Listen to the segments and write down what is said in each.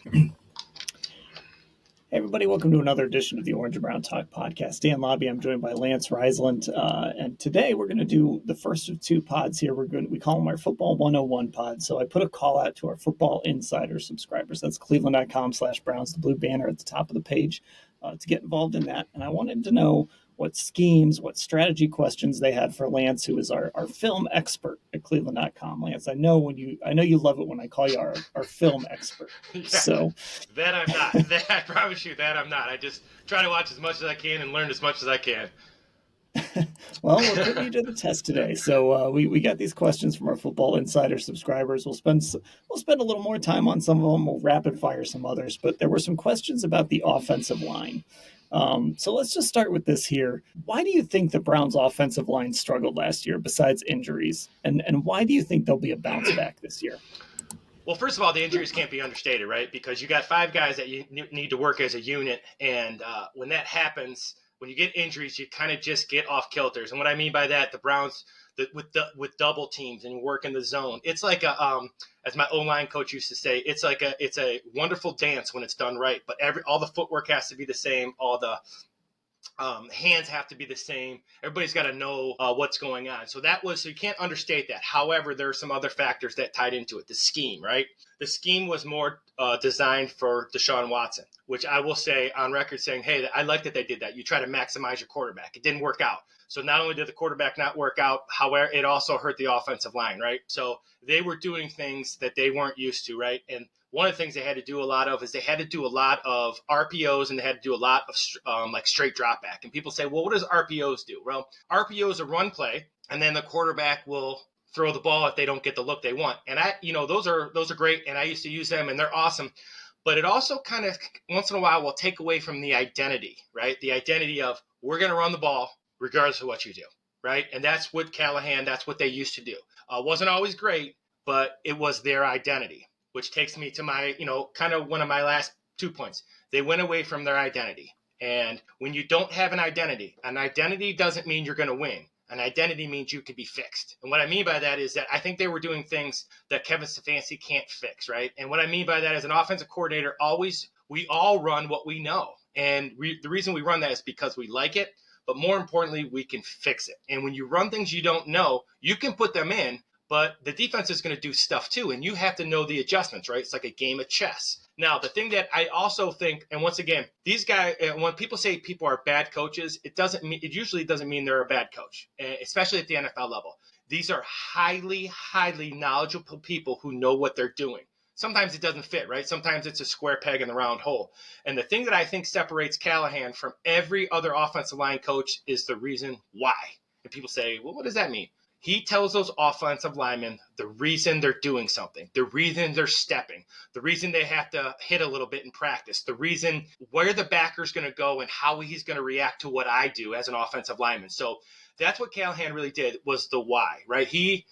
Hey everybody, welcome to another edition of the Orange and Brown Talk podcast. Dan Labbe, I'm joined by Lance Reisland, and today we're going to do the first of two pods here. We call them our Football 101 pod. So I put a call out to our Football Insider subscribers. That's cleveland.com/Browns, the blue banner at the top of the page, to get involved in that. And I wanted to know what schemes, what strategy questions they had for Lance, who is our film expert at cleveland.com. Lance, I know you love it when I call you our film expert. Yeah, so that I'm not. That, I promise you that I'm not. I just try to watch as much as I can and learn as much as I can. Well, we're putting you to the test today. So we got these questions from our Football Insider subscribers. We'll spend a little more time on some of them. We'll rapid fire some others. But there were some questions about the offensive line. So let's just start with this here. Why do you think the Browns' offensive line struggled last year, besides injuries? And why do you think there'll be a bounce back this year? Well, first of all, the injuries can't be understated, right? Because you got five guys that you need to work as a unit, and when that happens, when you get injuries, you kind of just get off kilters. And what I mean by that, the Browns with double teams and work in the zone, it's like as my O-line coach used to say, it's a wonderful dance when it's done right, but all the footwork has to be the same, all the hands have to be the same. Everybody's got to know what's going on. So you can't understate that. However, there are some other factors that tied into it. The scheme, right? The scheme was more designed for Deshaun Watson, which I will say on record saying, hey, I like that they did that. You try to maximize your quarterback. It didn't work out. So not only did the quarterback not work out, however, it also hurt the offensive line, right? So they were doing things that they weren't used to, right? And one of the things they had to do a lot of is they had to do a lot of RPOs, and they had to do a lot of like straight drop back. And people say, well, what does RPOs do? Well, RPOs are run play, and then the quarterback will throw the ball if they don't get the look they want. And those are great, and I used to use them, and they're awesome. But it also kind of once in a while will take away from the identity, right? The identity of we're going to run the ball regardless of what you do, right? And that's what that's what they used to do. Wasn't always great, but it was their identity, which takes me to my, kind of one of my last 2 points. They went away from their identity. And when you don't have an identity doesn't mean you're going to win. An identity means you can be fixed. And what I mean by that is that I think they were doing things that Kevin Stefanski can't fix, right? And what I mean by that is an offensive coordinator we all run what we know. And the reason we run that is because we like it, but more importantly, we can fix it. And when you run things you don't know, you can put them in, but the defense is going to do stuff too, and you have to know the adjustments, right? It's like a game of chess. Now, the thing that I also think, and once again, these guys, when people say people are bad coaches, it usually doesn't mean they're a bad coach, especially at the NFL level. These are highly, highly knowledgeable people who know what they're doing. Sometimes it doesn't fit, right? Sometimes it's a square peg in the round hole. And the thing that I think separates Callahan from every other offensive line coach is the reason why. And people say, well, what does that mean? He tells those offensive linemen the reason they're doing something, the reason they're stepping, the reason they have to hit a little bit in practice, the reason where the backer's going to go and how he's going to react to what I do as an offensive lineman. So that's what Callahan really did, was the why, right? He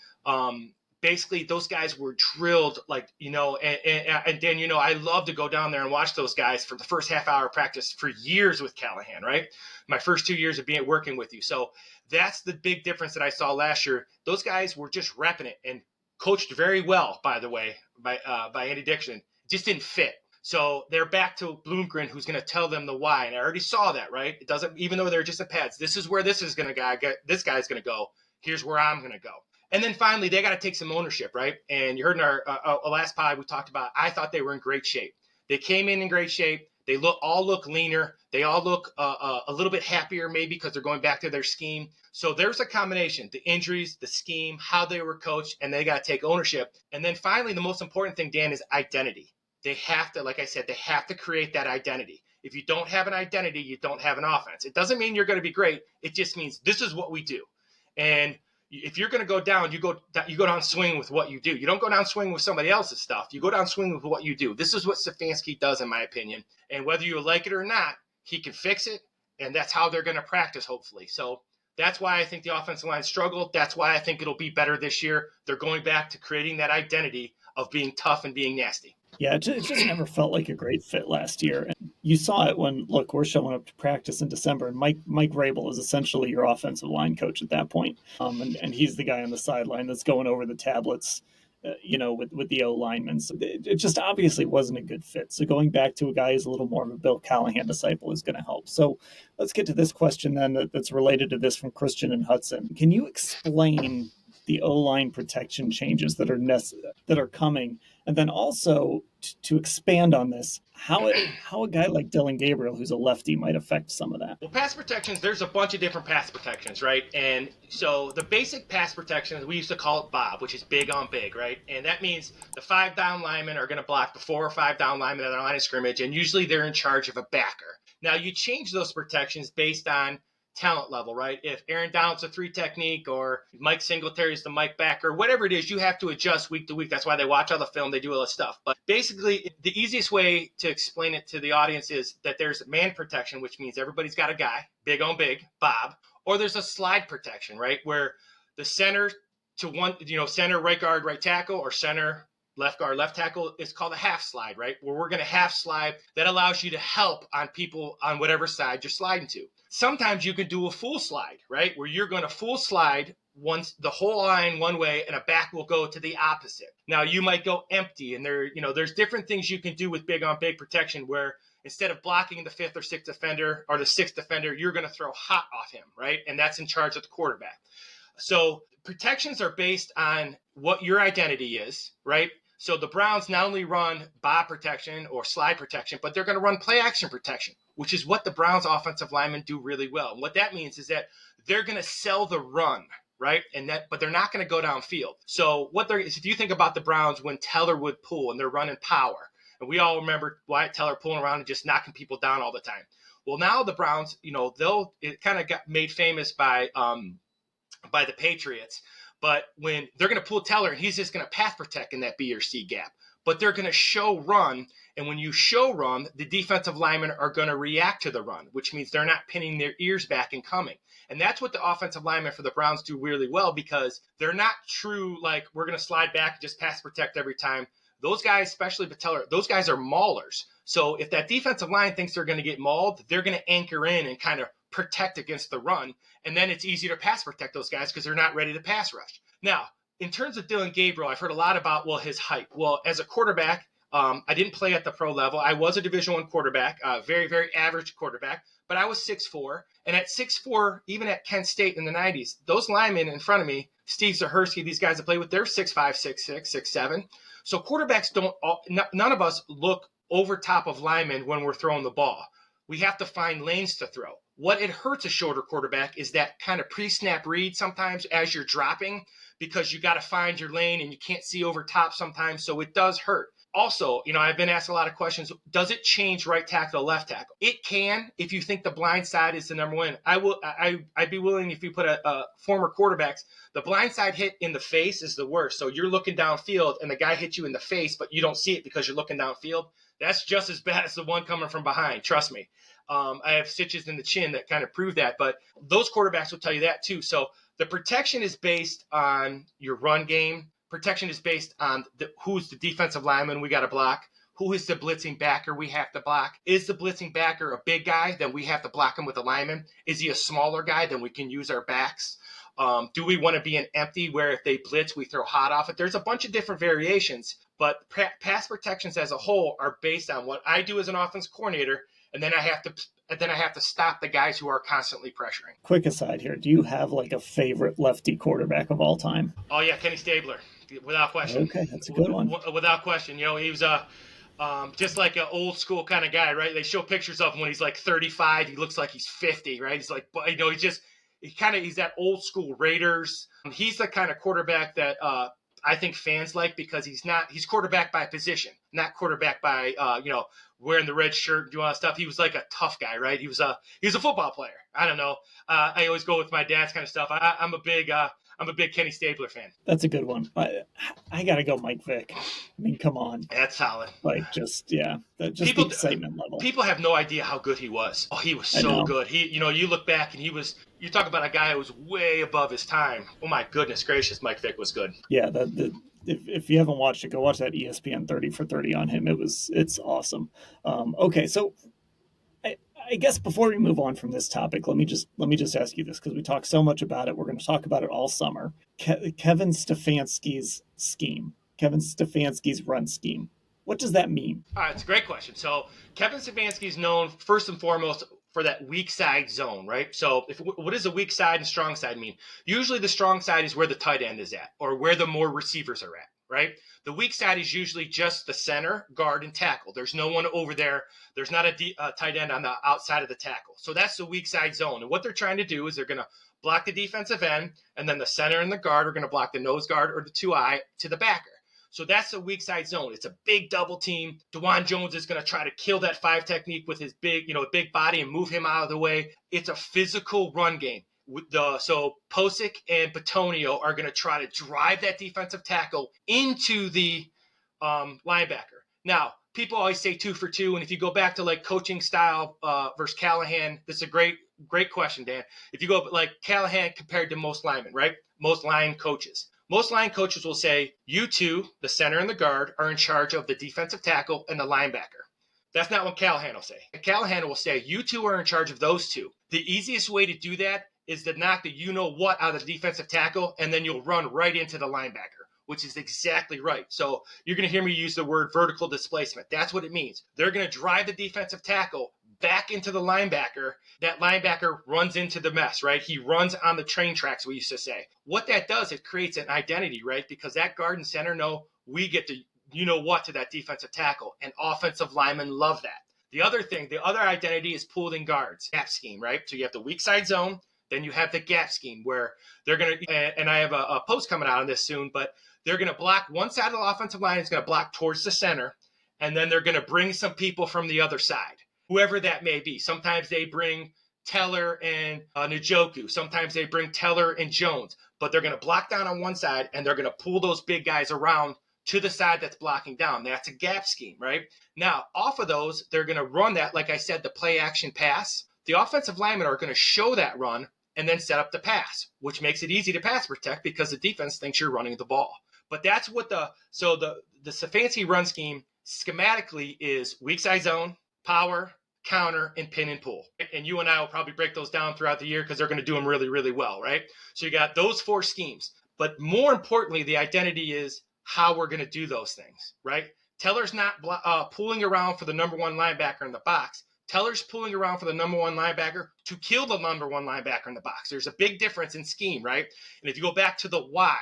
basically, those guys were drilled, like, and Dan, I love to go down there and watch those guys for the first half hour of practice for years with Callahan, right? My first 2 years of working with you. So that's the big difference that I saw last year. Those guys were just repping it and coached very well, by the way, by Andy Dixon. Just didn't fit. So they're back to Bloomgren, who's going to tell them the why. And I already saw that, right? It doesn't, even though they're just in pads, this is where this guy's going to go. Here's where I'm going to go. And then finally, they got to take some ownership, right? And you heard in our last pod, we talked about, I thought they were in great shape. They came in great shape. They all look leaner. They all look a little bit happier, maybe because they're going back to their scheme. So there's a combination: the injuries, the scheme, how they were coached, and they got to take ownership. And then finally, the most important thing, Dan, is identity. They have to, like I said, they have to create that identity. If you don't have an identity, you don't have an offense. It doesn't mean you're going to be great. It just means this is what we do. And if you're going to go down, you go down swinging with what you do. You don't go down swinging with somebody else's stuff. You go down swinging with what you do. This is what Stefanski does, in my opinion. And whether you like it or not, he can fix it, and that's how they're going to practice, hopefully. So that's why I think the offensive line struggled. That's why I think it'll be better this year. They're going back to creating that identity of being tough and being nasty. Yeah, it just never felt like a great fit last year. And you saw it when, look, we're showing up to practice in December, and Mike Vrabel is essentially your offensive line coach at that point. And he's the guy on the sideline that's going over the tablets with the O linemen. So it just obviously wasn't a good fit. So going back to a guy who's a little more of a Bill Callahan disciple is going to help. So let's get to this question then that's related to this from Christian and Hudson. Can you explain the O-line protection changes that are coming, and then also to expand on this, how a guy like Dillon Gabriel, who's a lefty, might affect some of that? Well, pass protections, there's a bunch of different pass protections, right? And so the basic pass protections, we used to call it Bob, which is big on big, right? And that means the 5 down linemen are going to block the 4 or 5 down linemen at the line of scrimmage, and usually they're in charge of a backer. Now, you change those protections based on talent level, right? If Aaron Donald's a 3 technique or Mike Singletary's the Mike backer, whatever it is, you have to adjust week to week. That's why they watch all the film, they do all this stuff. But basically, the easiest way to explain it to the audience is that there's man protection, which means everybody's got a guy, big on big, Bob, or there's a slide protection, right? Where the center to one, center, right guard, right tackle, or center, left guard, left tackle is called a half slide, right? Where we're going to half slide. That allows you to help on people on whatever side you're sliding to. Sometimes you could do a full slide, right? Where you're going to full slide once the whole line one way and a back will go to the opposite. Now you might go empty, and there's different things you can do with big on big protection where instead of blocking the 5th or 6th defender or the 6th defender, you're going to throw hot off him, right? And that's in charge of the quarterback. So protections are based on what your identity is, right? So the Browns not only run Bob protection or slide protection, but they're going to run play action protection, which is what the Browns offensive linemen do really well. And what that means is that they're going to sell the run, right? But they're not going to go downfield. So if you think about the Browns when Teller would pull and they're running power, and we all remember Wyatt Teller pulling around and just knocking people down all the time. Well, now the Browns, it kind of got made famous by the Patriots. But when they're going to pull Teller and he's just going to pass protect in that B or C gap, but they're going to show run. And when you show run, the defensive linemen are going to react to the run, which means they're not pinning their ears back and coming. And that's what the offensive linemen for the Browns do really well, because they're not true, like we're going to slide back and just pass protect every time. Those guys, especially Teller, those guys are maulers. So if that defensive line thinks they're going to get mauled, they're going to anchor in and kind of protect against the run, and then it's easy to pass protect those guys because they're not ready to pass rush. Now, in terms of Dillon Gabriel, I've heard a lot about, his height. Well, as a quarterback, I didn't play at the pro level. I was a Division I quarterback, very, very average quarterback, but I was 6'4", and at 6'4", even at Kent State in the 90s, those linemen in front of me, Steve Zahersky, these guys that play with, they're 6'5", 6'6", 6'7". So quarterbacks none of us look over top of linemen when we're throwing the ball. We have to find lanes to throw. What it hurts a shorter quarterback is that kind of pre-snap read sometimes as you're dropping, because you got to find your lane and you can't see over top sometimes. So it does hurt. Also, I've been asked a lot of questions. Does it change right tackle to left tackle? It can, if you think the blind side is the number one. I'd be willing, if you put a former quarterbacks, the blind side hit in the face is the worst. So you're looking downfield and the guy hits you in the face, but you don't see it because you're looking downfield. That's just as bad as the one coming from behind. Trust me. I have stitches in the chin that kind of prove that, but those quarterbacks will tell you that too. So the protection is based on your run game. Protection is based on who's the defensive lineman we got to block, who is the blitzing backer we have to block. Is the blitzing backer a big guy? Then we have to block him with a lineman. Is he a smaller guy? Then we can use our backs. Do we want to be an empty where if they blitz, we throw hot off it? There's a bunch of different variations, but pass protections as a whole are based on what I do as an offense coordinator, and then I have to stop the guys who are constantly pressuring. Quick aside here, do you have like a favorite lefty quarterback of all time? Oh yeah, Kenny Stabler, without question. Okay, that's a good one. Without question, he was just like an old school kind of guy, right? They show pictures of him when he's like 35. He looks like he's 50, right? He's like, he's that old school Raiders. He's the kind of quarterback that I think fans like, because he's quarterback by position, not quarterback by wearing the red shirt and doing all that stuff. He was like a tough guy, right? He was a football player. I don't know. I always go with my dad's kind of stuff. I'm a big Kenny Stabler fan. That's a good one. I gotta go Mike Vick. I mean, come on. That's solid. The excitement level. People have no idea how good he was. Oh, he was so good. You look back and you talk about a guy who was way above his time. Oh my goodness gracious, Mike Vick was good. Yeah, if you haven't watched it, go watch that ESPN 30 for 30 on him. It's awesome. Okay, so I guess before we move on from this topic, let me just ask you this, because we talk so much about it. We're going to talk about it all summer. Kevin Stefanski's scheme. Kevin Stefanski's run scheme. What does that mean? All right, it's a great question. So Kevin Stefanski is known first and foremost for that weak side zone, right? So what does a weak side and strong side mean? Usually the strong side is where the tight end is at or where the more receivers are at, right? The weak side is usually just the center, guard, and tackle. There's no one over there. There's not a tight end on the outside of the tackle. So that's the weak side zone. And what they're trying to do is they're going to block the defensive end, and then the center and the guard are going to block the nose guard or the 2-eye to the backer. So that's the weak side zone. It's a big double team. DeJuan Jones is going to try to kill that 5 technique with his big body and move him out of the way. It's a physical run game. So Posick and Bitonio are going to try to drive that defensive tackle into the linebacker. Now, people always say 2 for 2, and if you go back to like coaching style versus Callahan, this is a great question, Dan. If you go like Callahan compared to most linemen, right? Most line coaches. Most line coaches will say, you two, the center and the guard, are in charge of the defensive tackle and the linebacker. That's not what Callahan will say. Callahan will say, you two are in charge of those two. The easiest way to do that is to knock the you-know-what out of the defensive tackle, and then you'll run right into the linebacker, which is exactly right. So you're going to hear me use the word vertical displacement. That's what it means. They're going to drive the defensive tackle back into the linebacker. That linebacker runs into the mess, right? He runs on the train tracks, we used to say. What that does, it creates an identity, right? Because that guard and center know we get to you-know-what to that defensive tackle, and offensive linemen love that. The other identity is pulled in guards, gap scheme, right? So you have the weak side zone, then you have the gap scheme where they're going to, and I have a post coming out on this soon, but they're going to block one side of the offensive line is going to block towards the center, and then they're going to bring some people from the other side, whoever that may be. Sometimes they bring Teller and Njoku. Sometimes they bring Teller and Jones, but they're going to block down on one side, and they're going to pull those big guys around to the side that's blocking down. That's a gap scheme, right? Now, off of those, they're going to run that, like I said, the play action pass. The offensive linemen are going to show that run and then set up the pass, which makes it easy to pass protect because the defense thinks you're running the ball. But that's what the Stefanski run scheme schematically is: weak side zone, power, counter, and pin and pull. And you and I will probably break those down throughout the year because they're going to do them really, really well, right? So you got those 4 schemes. But more importantly, the identity is how we're going to do those things, right? Teller's not pulling around for the number 1 linebacker in the box. Teller's pulling around for the number 1 linebacker to kill the number 1 linebacker in the box. There's a big difference in scheme, right? And if you go back to the why,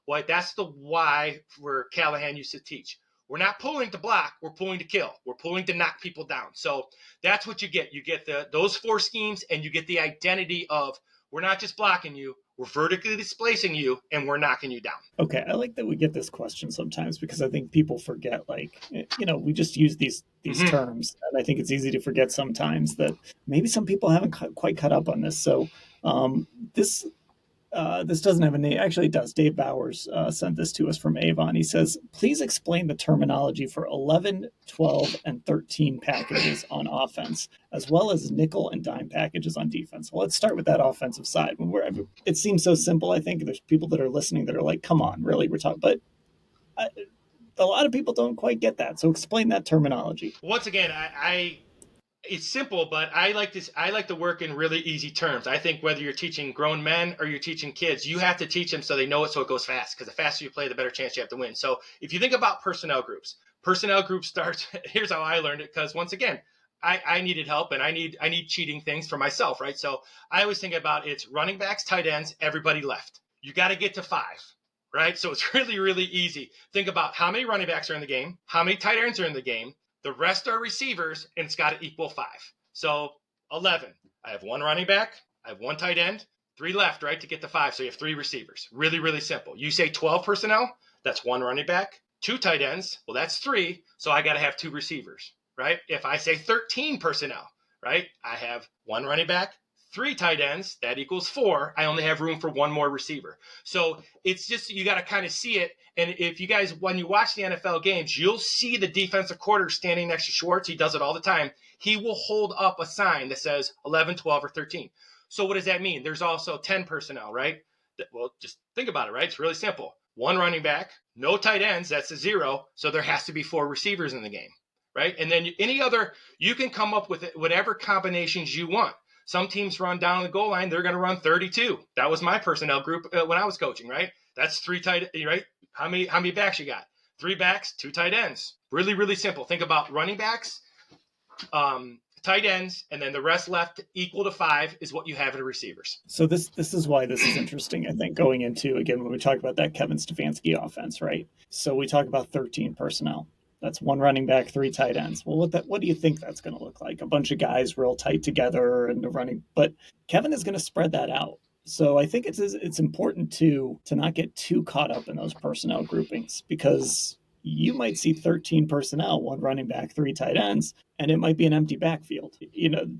well, that's the why where Callahan used to teach. We're not pulling to block. We're pulling to kill. We're pulling to knock people down. So that's what you get. You get those 4 schemes, and you get the identity of we're not just blocking you. We're vertically displacing you, and we're knocking you down. Okay, I like that we get this question sometimes because I think people forget, like, we just use these terms, and I think it's easy to forget sometimes that maybe some people haven't quite caught up on this. So this doesn't have a name. Actually, it does. Dave Bowers sent this to us from Avon. He says, please explain the terminology for 11, 12, and 13 packages on offense, as well as nickel and dime packages on defense. Well, let's start with that offensive side. It seems so simple, I think. There's people that are listening that are like, come on, really? We're talking. But a lot of people don't quite get that. So explain that terminology. Once again, it's simple, but I like to work in really easy terms. I think whether you're teaching grown men or you're teaching kids, you have to teach them so they know it, so it goes fast, because the faster you play, the better chance you have to win. So if you think about personnel groups starts, here's how I learned it, because once again, I needed help, and I need cheating things for myself, right? So I always think about it's running backs, tight ends, everybody left. You got to get to 5, right? So it's really, really easy. Think about how many running backs are in the game, how many tight ends are in the game. The rest are receivers, and it's got to equal 5. So 11. I have 1 running back. I have 1 tight end. 3 left, right, to get to 5. So you have 3 receivers. Really, really simple. You say 12 personnel, that's 1 running back, 2 tight ends. Well, that's 3. So I got to have 2 receivers, right? If I say 13 personnel, right, I have 1 running back, 3 tight ends, that equals 4. I only have room for 1 more receiver. So it's just, you got to kind of see it. And if you guys, when you watch the NFL games, you'll see the defensive quarter standing next to Schwartz. He does it all the time. He will hold up a sign that says 11, 12, or 13. So what does that mean? There's also 10 personnel, right? Well, just think about it, right? It's really simple. 1 running back, no tight ends, that's a 0. So there has to be 4 receivers in the game, right? And then you can come up with whatever combinations you want. Some teams run down the goal line, they're going to run 32. That was my personnel group when I was coaching, right? That's 3 tight, right? How many backs you got? 3 backs, 2 tight ends. Really, really simple. Think about running backs, tight ends, and then the rest left equal to 5 is what you have in receivers. So this is why this is interesting, I think, going into, again, when we talk about that Kevin Stefanski offense, right? So we talk about 13 personnel. That's 1 running back, 3 tight ends. Well, what do you think that's going to look like? A bunch of guys real tight together and the running, but Kevin is going to spread that out. So I think it's important to not get too caught up in those personnel groupings, because you might see 13 personnel, 1 running back, 3 tight ends, and it might be an empty backfield.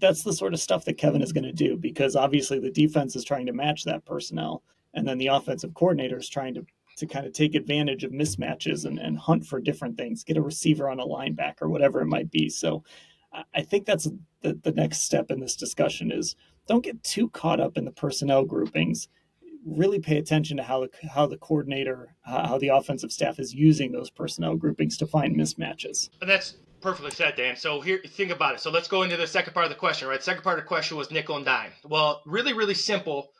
That's the sort of stuff that Kevin is going to do, because obviously the defense is trying to match that personnel, and then the offensive coordinator is trying to kind of take advantage of mismatches and hunt for different things, get a receiver on a linebacker, whatever it might be. So I think that's the next step in this discussion is don't get too caught up in the personnel groupings. Really pay attention to how the coordinator, how the offensive staff is using those personnel groupings to find mismatches. And that's perfectly said, Dan. So here, think about it. So let's go into the second part of the question, right? The second part of the question was nickel and dime. Well, really, really simple.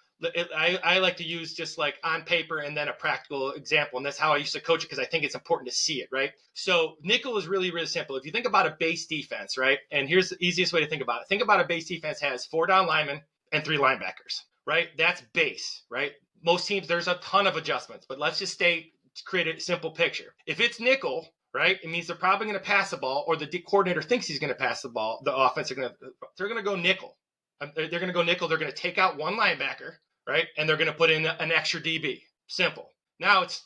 I like to use just like on paper and then a practical example. And that's how I used to coach it, because I think it's important to see it, right? So nickel is really, really simple. If you think about a base defense, right? And here's the easiest way to think about it. Think about a base defense has 4 down linemen and 3 linebackers, right? That's base, right? Most teams, there's a ton of adjustments, but let's just create a simple picture. If it's nickel, right, it means they're probably going to pass the ball, or the coordinator thinks he's going to pass the ball. The offense, they're going to go nickel. They're going to go nickel. They're going to take out 1 linebacker, right? And they're going to put in an extra DB. Simple. Now it's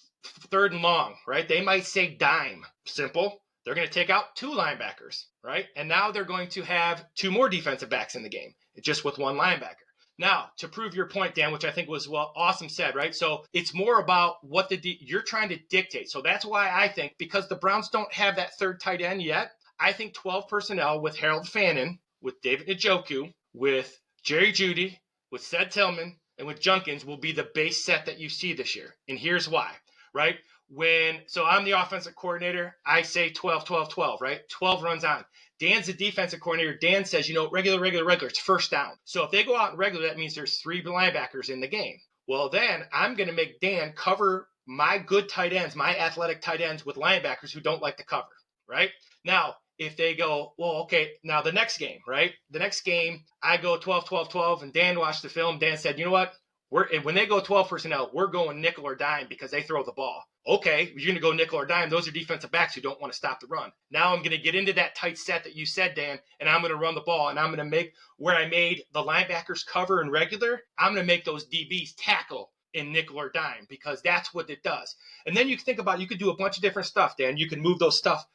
3rd and long, right? They might say dime. Simple. They're going to take out 2 linebackers, right? And now they're going to have 2 more defensive backs in the game, just with 1 linebacker. Now, to prove your point, Dan, which I think was awesome said, right? So it's more about what you're trying to dictate. So that's why I think, because the Browns don't have that 3rd tight end yet, I think 12 personnel with Harold Fannin, with David Njoku, with Jerry Jeudy, with Seth Tillman, and with Junkins will be the base set that you see this year. And here's why, right? So I'm the offensive coordinator, I say 12, 12, 12, right? 12 runs on. Dan's the defensive coordinator. Dan says, regular, it's 1st down. So if they go out in regular, that means there's 3 linebackers in the game. Well, then I'm going to make Dan cover my good tight ends, my athletic tight ends, with linebackers who don't like to cover, right? Now, if they go, well, okay, now the next game, right? The next game, I go 12, 12, 12, and Dan watched the film. Dan said, you know what? When they go 12 personnel, we're going nickel or dime because they throw the ball. Okay, you're going to go nickel or dime. Those are defensive backs who don't want to stop the run. Now I'm going to get into that tight set that you said, Dan, and I'm going to run the ball, and I'm going to make where I made the linebackers cover in regular, I'm going to make those DBs tackle in nickel or dime, because that's what it does. And then you can think about, you could do a bunch of different stuff, Dan. You can move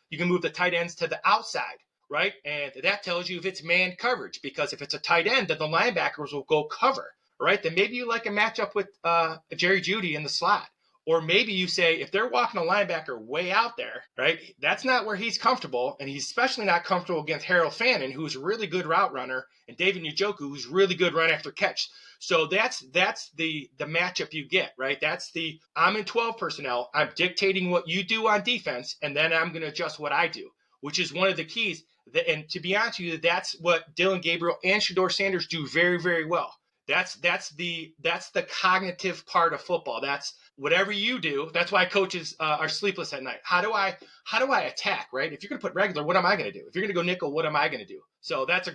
you can move the tight ends to the outside, right? And that tells you if it's man coverage, because if it's a tight end, then the linebackers will go cover. Right, then maybe you like a matchup with Jerry Jeudy in the slot. Or maybe you say, if they're walking a linebacker way out there, right, that's not where he's comfortable, and he's especially not comfortable against Harold Fannin, who's a really good route runner, and David Njoku, who's really good run after catch. So that's the matchup you get, right? I'm in 12 personnel, I'm dictating what you do on defense, and then I'm going to adjust what I do, which is one of the keys. And to be honest with you, that's what Dylan Gabriel and Shedeur Sanders do very, very well. That's the cognitive part of football. That's whatever you do. That's why coaches are sleepless at night. How do I attack, right? If you're going to put regular, what am I going to do? If you're going to go nickel, what am I going to do? So that's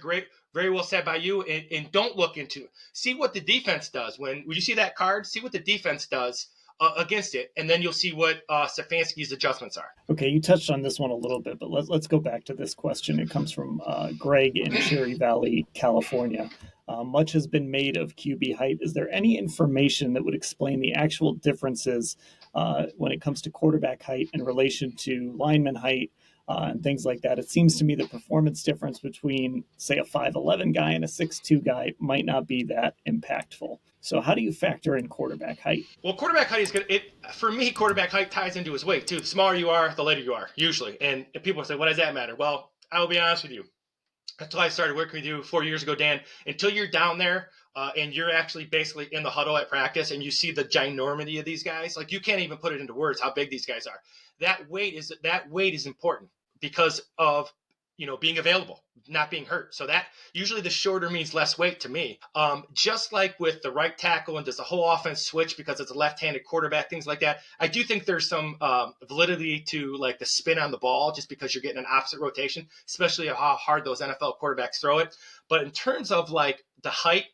very well said by you. And don't look into it. See what the defense does. When you see that card, see what the defense does against it, and then you'll see what Stefanski's adjustments are. Okay, you touched on this one a little bit, but let's go back to this question. It comes from Greg in Cherry Valley, California. Much has been made of QB height. Is there any information that would explain the actual differences when it comes to quarterback height in relation to lineman height and things like that? It seems to me the performance difference between, say, a 5'11 guy and a 6'2 guy might not be that impactful. So how do you factor in quarterback height? Well, quarterback height is good. For me, quarterback height ties into his weight, too. The smaller you are, the lighter you are, usually. And people say, what does that matter? Well, I will be honest with you. Until I started working with you 4 years ago, Dan, until you're down there and you're actually basically in the huddle at practice and you see the ginormity of these guys, like you can't even put it into words how big these guys are. That weight is important because of being available, not being hurt. So that usually the shorter means less weight to me. Just like with the right tackle, and does the whole offense switch because it's a left-handed quarterback, things like that. I do think there's some validity to like the spin on the ball, just because you're getting an opposite rotation, especially how hard those NFL quarterbacks throw it. But in terms of like the height,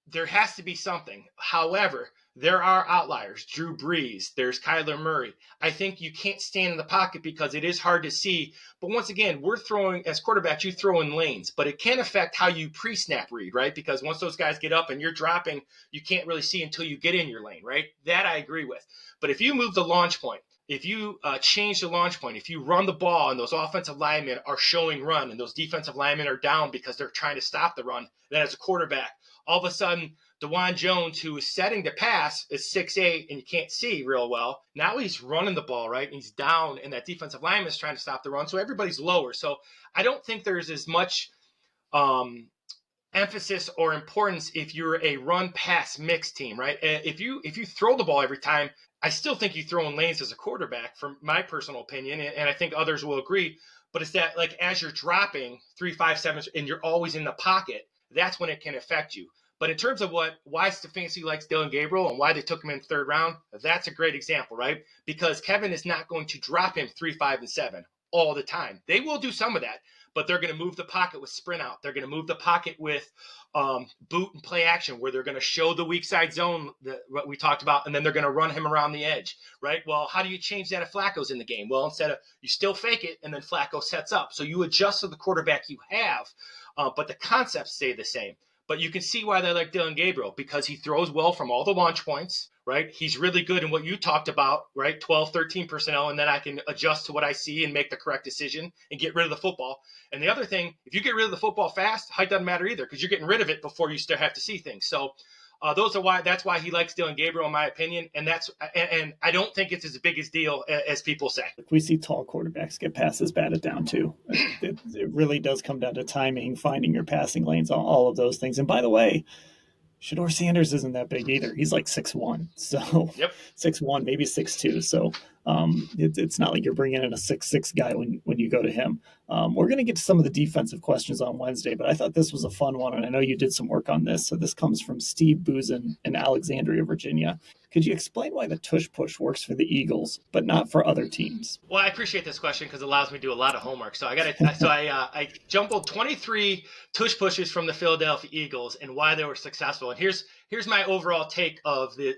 there has to be something. However, there are outliers. Drew Brees, there's Kyler Murray. I think you can't stand in the pocket because it is hard to see. But once again, we're throwing, as quarterbacks, you throw in lanes, but it can affect how you pre-snap read, right? Because once those guys get up and you're dropping, you can't really see until you get in your lane, right? That I agree with. But if you move the launch point, if you change the launch point, if you run the ball and those offensive linemen are showing run and those defensive linemen are down because they're trying to stop the run, then as a quarterback, all of a sudden, DeJuan Jones, who is setting to pass, is 6'8", and you can't see real well. Now he's running the ball, right? And he's down, and that defensive lineman is trying to stop the run. So everybody's lower. So I don't think there's as much emphasis or importance if you're a run-pass mix team, right? If you throw the ball every time, I still think you throw in lanes as a quarterback, from my personal opinion, and I think others will agree. But it's that, like, as you're dropping 3, 5, 7, and you're always in the pocket, that's when it can affect you. But in terms of why Stefanski likes Dillon Gabriel and why they took him in the third round, that's a great example, right? Because Kevin is not going to drop him 3, 5, and 7 all the time. They will do some of that, but they're going to move the pocket with sprint out. They're going to move the pocket with boot and play action, where they're going to show the weak side zone, what we talked about, and then they're going to run him around the edge, right? Well, how do you change that if Flacco's in the game? Well, instead of, you still fake it, and then Flacco sets up. So you adjust to the quarterback you have, but the concepts stay the same. But you can see why they like Dillon Gabriel, because he throws well from all the launch points, right? He's really good in what you talked about, right? 12, 13 personnel, and then I can adjust to what I see and make the correct decision and get rid of the football. And the other thing, if you get rid of the football fast, height doesn't matter either, because you're getting rid of it before you still have to see things. So that's why he likes Dillon Gabriel, in my opinion. And I don't think it's as big a deal as people say. We see tall quarterbacks get passes batted down too. It really does come down to timing, finding your passing lanes, all of those things. And by the way, Shedeur Sanders isn't that big either. He's like 6'1", so yep. 6'1", maybe 6'2". So it's not like you're bringing in a 6'6" guy when you go to him. We're going to get to some of the defensive questions on Wednesday, but I thought this was a fun one, and I know you did some work on this. So this comes from Steve Boozin in Alexandria, Virginia. Could you explain why the tush push works for the Eagles, but not for other teams? Well, I appreciate this question because it allows me to do a lot of homework. So I jumbled 23 tush pushes from the Philadelphia Eagles and why they were successful. And here's my overall take of the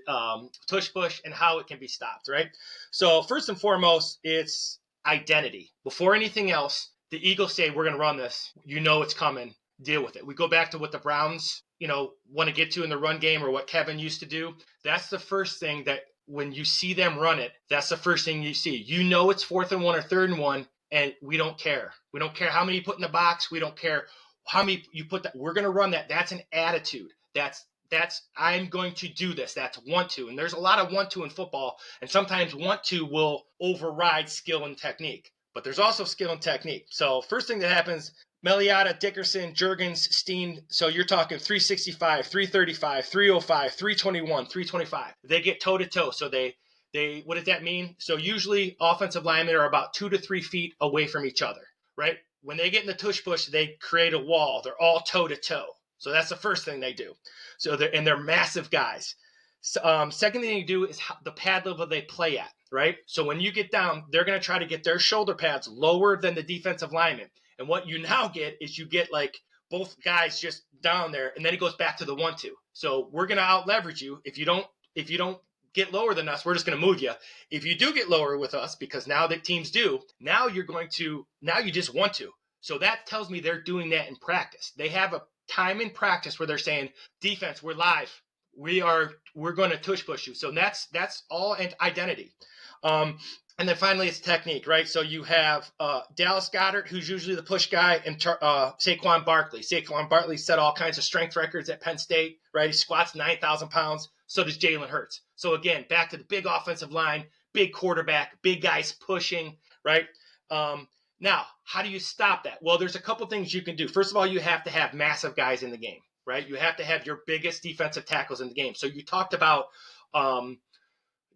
tush push and how it can be stopped, right? So first and foremost, it's identity. Before anything else, the Eagles say, we're going to run this. You know it's coming. Deal with it. We go back to what the Browns, want to get to in the run game, or what Kevin used to do. That's the first thing that when you see them run it, that's the first thing you see. You know it's 4th and 1 or 3rd and 1, and we don't care. We don't care how many you put in the box. We don't care how many you put that. We're going to run that. That's an attitude. That's I'm going to do this. That's want to. And there's a lot of want to in football, and sometimes want to will override skill and technique. But there's also skill and technique. So first thing that happens, Meliotta, Dickerson, Juergens, Steen. So you're talking 365, 335, 305, 321, 325. They get toe-to-toe. So they what does that mean? So usually offensive linemen are about 2 to 3 feet away from each other, right? When they get in the tush push, they create a wall. They're all toe-to-toe. So that's the first thing they do. So they're massive guys. Second thing you do is the pad level they play at, right? So when you get down, they're going to try to get their shoulder pads lower than the defensive lineman. And what you now get is you get like both guys just down there, and then it goes back to the 1-2. So we're going to out leverage you. If you don't get lower than us, we're just going to move you. If you do get lower with us, because now that teams do, now you just want to. So that tells me they're doing that in practice. They have a time in practice where they're saying, defense, we're live. We're going to tush push you. So that's all identity. And then finally, it's technique, right? So you have Dallas Goedert, who's usually the push guy, and Saquon Barkley. Saquon Barkley set all kinds of strength records at Penn State, right? He squats 9,000 pounds. So does Jalen Hurts. So again, back to the big offensive line, big quarterback, big guys pushing, right? Now, how do you stop that? Well, there's a couple things you can do. First of all, you have to have massive guys in the game, right? You have to have your biggest defensive tackles in the game. So you talked about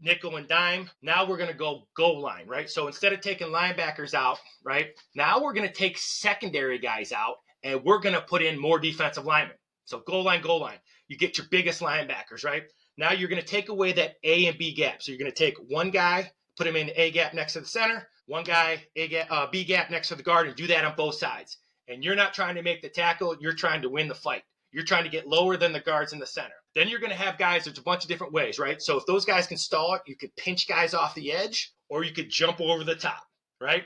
nickel and dime. Now we're going to go goal line, right? So instead of taking linebackers out, right, now we're going to take secondary guys out and we're going to put in more defensive linemen. So goal line, goal line. You get your biggest linebackers, right? Now you're going to take away that A and B gap. So you're going to take one guy, put him in the A gap next to the center, one guy, B gap next to the guard, and do that on both sides. And you're not trying to make the tackle. You're trying to win the fight. You're trying to get lower than the guards in the center. Then you're going to have guys, there's a bunch of different ways, right? So if those guys can stall it, you could pinch guys off the edge or you could jump over the top, right?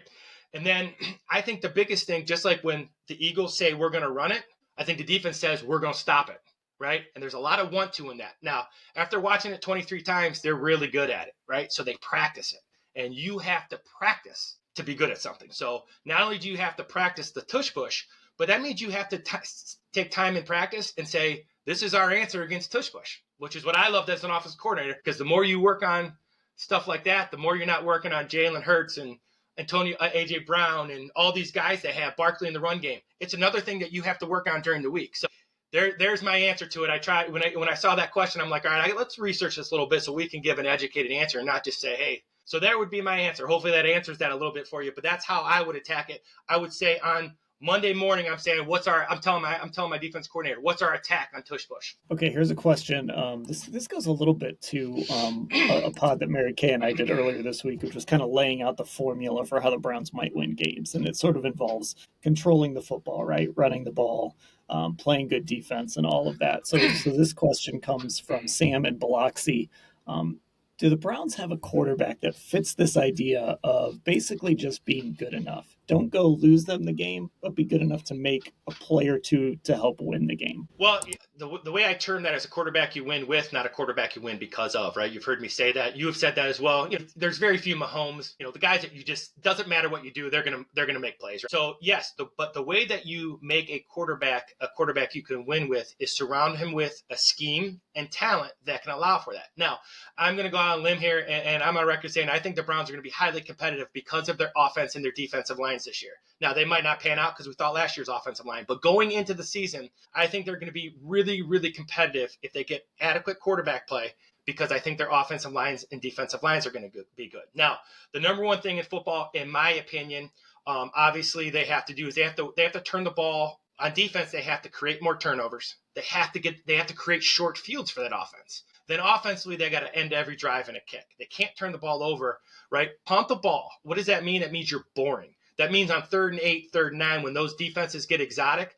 And then I think the biggest thing, just like when the Eagles say we're going to run it, I think the defense says we're going to stop it, right? And there's a lot of want-to in that. Now, after watching it 23 times, they're really good at it, right? So they practice it. And you have to practice to be good at something. So not only do you have to practice the tush push, but that means you have to take time in practice and say, this is our answer against tush push, which is what I loved as an offensive coordinator, because the more you work on stuff like that, the more you're not working on Jalen Hurts and Antonio, A.J. Brown and all these guys that have Barkley in the run game. It's another thing that you have to work on during the week. So there's my answer to it. I tried when I saw that question, I'm like, all right, let's research this a little bit so we can give an educated answer and not just say, hey. So that would be my answer. Hopefully that answers that a little bit for you. But that's how I would attack it. I would say on Monday morning, I'm saying, I'm telling my defense coordinator, what's our attack on tush push? Okay, here's a question. This goes a little bit to a pod that Mary Kay and I did earlier this week, which was kind of laying out the formula for how the Browns might win games, and it sort of involves controlling the football, right, running the ball, playing good defense, and all of that. So this question comes from Sam in Biloxi. Do the Browns have a quarterback that fits this idea of basically just being good enough? Don't go lose them the game, but be good enough to make a play or two to help win the game. Well, the way I term that is a quarterback you win with, not a quarterback you win because of, right? You've heard me say that. You have said that as well. There's very few Mahomes. The guys that you just, doesn't matter what you do, they're gonna make plays. Right? So yes, but the way that you make a quarterback you can win with is surround him with a scheme and talent that can allow for that. Now, I'm going to go out on a limb here, and I'm on record saying I think the Browns are going to be highly competitive because of their offense and their defensive lines this year. Now, they might not pan out because we thought last year's offensive line, but going into the season, I think they're going to be really, really competitive if they get adequate quarterback play, because I think their offensive lines and defensive lines are going to be good. Now, the number one thing in football, in my opinion, obviously they have to do is they have to turn the ball. On defense, they have to create more turnovers. They have to create short fields for that offense. Then offensively, they got to end every drive in a kick. They can't turn the ball over, right? Punt the ball. What does that mean? That means you're boring. That means on 3rd and 8, 3rd and 9, when those defenses get exotic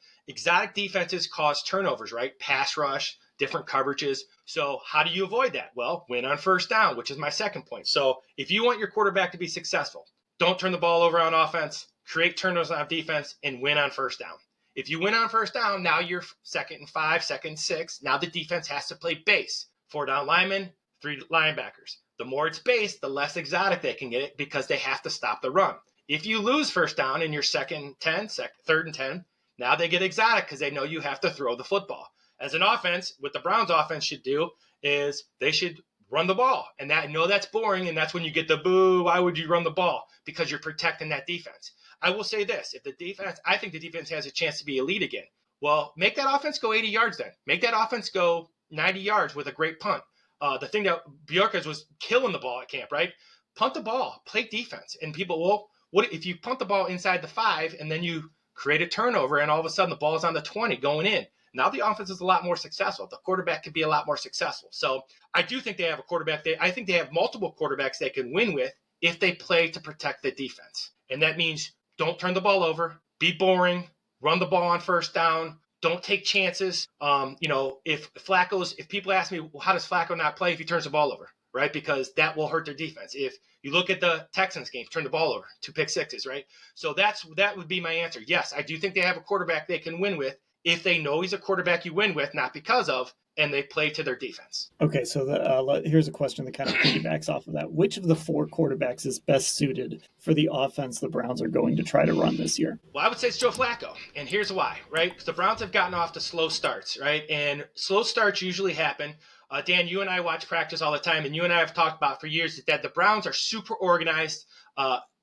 defenses cause turnovers, right? Pass rush, different coverages. So how do you avoid that? Well, win on first down, which is my second point. So if you want your quarterback to be successful, don't turn the ball over on offense, create turnovers on defense, and win on first down. If you win on first down, now you're 2nd and 5, 2nd and 6. Now the defense has to play base. 4 down linemen, 3 linebackers. The more it's base, the less exotic they can get it because they have to stop the run. If you lose first down and you're 2nd and 10, 3rd and 10, now they get exotic because they know you have to throw the football. As an offense, what the Browns offense should do is they should run the ball. And I know that's boring, and that's when you get the boo, why would you run the ball? Because you're protecting that defense. I will say this, I think the defense has a chance to be elite again. Well, make that offense go 80 yards then. Make that offense go 90 yards with a great punt. The thing that Bjorkas was killing the ball at camp, right? Punt the ball, play defense. And people, well, what if you punt the ball inside the 5 and then you create a turnover and all of a sudden the ball is on the 20 going in? Now the offense is a lot more successful. The quarterback could be a lot more successful. So I do think they have a quarterback. I think they have multiple quarterbacks they can win with if they play to protect the defense. And that means don't turn the ball over, be boring, run the ball on first down, don't take chances. If people ask me, well, how does Flacco not play if he turns the ball over, right? Because that will hurt their defense. If you look at the Texans game, turn the ball over, 2 pick sixes, right? So that would be my answer. Yes, I do think they have a quarterback they can win with if they know he's a quarterback you win with, not because of, and they play to their defense. Okay, so here's a question that kind of piggybacks off of that. Which of the 4 quarterbacks is best suited for the offense the Browns are going to try to run this year? Well, I would say it's Joe Flacco, and here's why, right? Because the Browns have gotten off to slow starts, right? And slow starts usually happen. Dan, you and I watch practice all the time, and you and I have talked about for years that the Browns are super organized.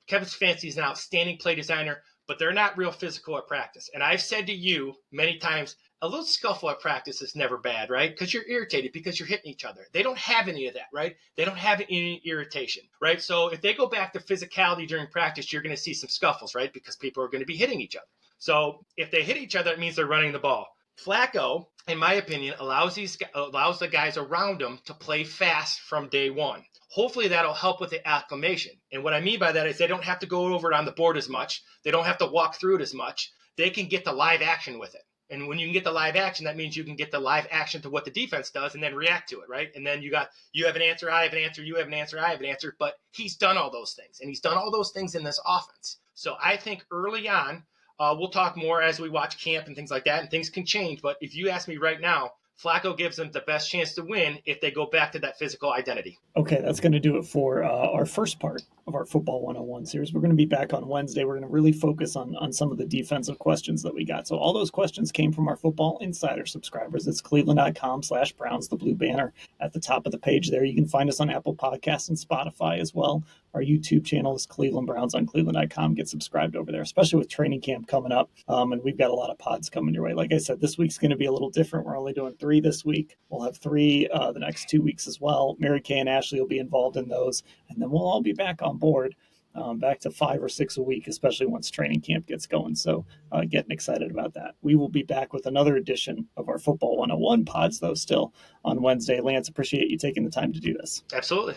Kevin Stefanski is an outstanding play designer, but they're not real physical at practice. And I've said to you many times, a little scuffle at practice is never bad, right? Because you're irritated because you're hitting each other. They don't have any of that, right? They don't have any irritation, right? So if they go back to physicality during practice, you're going to see some scuffles, right? Because people are going to be hitting each other. So if they hit each other, it means they're running the ball. Flacco, in my opinion, allows the guys around him to play fast from day one. Hopefully that'll help with the acclimation. And what I mean by that is they don't have to go over it on the board as much. They don't have to walk through it as much. They can get the live action with it. And when you can get the live action, that means you can get the live action to what the defense does and then react to it, right? And then you have an answer, I have an answer, you have an answer, I have an answer. But he's done all those things, and he's done all those things in this offense. So I think early on, we'll talk more as we watch camp and things like that, and things can change. But if you ask me right now, Flacco gives them the best chance to win if they go back to that physical identity. Okay, that's going to do it for our first part of our Football 101 series. We're going to be back on Wednesday. We're going to really focus on some of the defensive questions that we got. So all those questions came from our Football Insider subscribers. It's cleveland.com/Browns, the blue banner at the top of the page there. You can find us on Apple Podcasts and Spotify as well. Our YouTube channel is Cleveland Browns on cleveland.com. Get subscribed over there, especially with training camp coming up. And we've got a lot of pods coming your way. Like I said, this week's going to be a little different. We're only doing 3 this week. We'll have 3 the next 2 weeks as well. Mary Kay and Ashley will be involved in those. And then we'll all be back on board, back to 5 or 6 a week, especially once training camp gets going. So getting excited about that. We will be back with another edition of our Football 101 pods, though, still on Wednesday. Lance, appreciate you taking the time to do this. Absolutely.